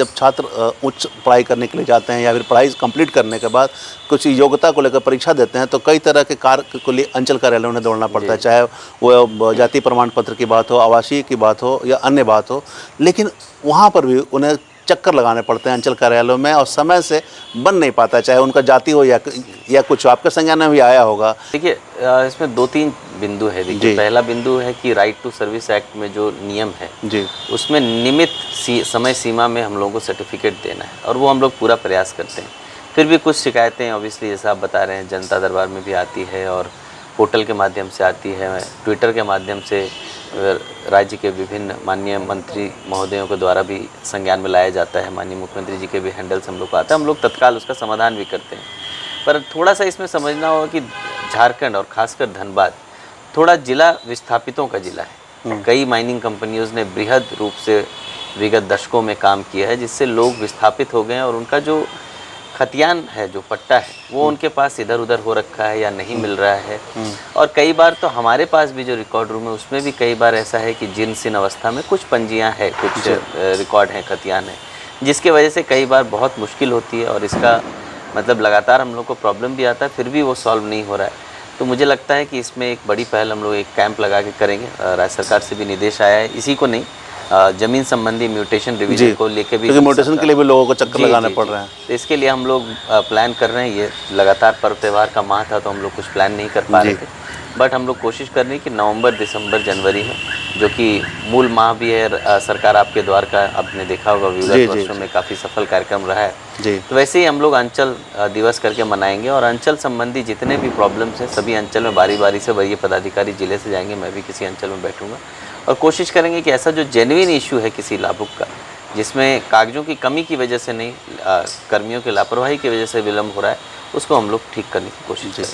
जब छात्र उच्च पढ़ाई करने के लिए जाते हैं या फिर पढ़ाई कंप्लीट करने के बाद कुछ योग्यता को लेकर परीक्षा देते हैं, तो कई तरह के कार्य को लिए अंचल कार्यालय उन्हें दौड़ना पड़ता है, चाहे वो जाति प्रमाण पत्र की बात हो, आवासीय की बात हो या अन्य बात हो। लेकिन वहाँ पर भी उन्हें चक्कर लगाने पड़ते हैं अंचल कार्यालयों में, और समय से बन नहीं पाता, चाहे उनका जाति हो या कुछ। आपके संज्ञान में भी आया होगा। देखिए, इसमें 2-3 बिंदु है। देखिए, पहला बिंदु है कि राइट टू सर्विस एक्ट में जो नियम है जी, उसमें नियमित समय सीमा में हम लोगों को सर्टिफिकेट देना है, और वो हम लोग पूरा प्रयास करते हैं। फिर भी कुछ शिकायतें ऑब्वियसली जैसा आप बता रहे हैं जनता दरबार में भी आती है, और पोर्टल के माध्यम से आती है, ट्विटर के माध्यम से राज्य के विभिन्न माननीय मंत्री महोदयों के द्वारा भी संज्ञान में लाया जाता है, माननीय मुख्यमंत्री जी के भी हैंडल्स हम लोग को आता है, हम लोग तत्काल उसका समाधान भी करते हैं। पर थोड़ा सा इसमें समझना होगा कि झारखंड और खासकर धनबाद थोड़ा जिला विस्थापितों का जिला है। कई माइनिंग कंपनियों ने बृहद रूप से विगत दशकों में काम किया है, जिससे लोग विस्थापित हो गए हैं, और उनका जो खतियान है, जो पट्टा है, वो उनके पास इधर उधर हो रखा है या नहीं मिल रहा है। और कई बार तो हमारे पास भी जो रिकॉर्ड रूम है उसमें भी कई बार ऐसा है कि जीर्ण अवस्था में कुछ पंजियाँ हैं, कुछ रिकॉर्ड हैं, खतियान है, जिसकी वजह से कई बार बहुत मुश्किल होती है, और इसका मतलब लगातार हम लोग को प्रॉब्लम भी आता है, फिर भी वो सॉल्व नहीं हो रहा है। तो मुझे लगता है कि इसमें एक बड़ी पहल हम लोग एक कैंप लगा के करेंगे। राज्य सरकार से भी निर्देश आया है, इसी को नहीं, ज़मीन संबंधी म्यूटेशन रिवीजन को लेके भी, क्योंकि म्यूटेशन के लिए भी लोगों को चक्कर लगाने पड़ रहे हैं। तो इसके लिए हम लोग प्लान कर रहे हैं। ये लगातार पर्व त्यौहार का माह था, तो हम लोग कुछ प्लान नहीं कर पा रहे थे, बट हम लोग कोशिश कर रहे हैं कि नवंबर, दिसंबर, जनवरी में, जो कि मूल माह भी है सरकार आपके द्वार का, आपने देखा होगा विगत वर्षों में काफ़ी सफल कार्यक्रम रहा है। तो वैसे ही हम लोग अंचल दिवस करके मनाएंगे, और अंचल संबंधी जितने भी प्रॉब्लम्स हैं सभी अंचल में बारी बारी से वरीय पदाधिकारी जिले से जाएंगे, मैं भी किसी अंचल में बैठूंगा, और कोशिश करेंगे कि ऐसा जो जेन्युइन इशू है किसी लाभुक का, जिसमें कागजों की कमी की वजह से नहीं, कर्मियों की लापरवाही की वजह से विलम्ब हो रहा है, उसको हम लोग ठीक करने की कोशिश करें।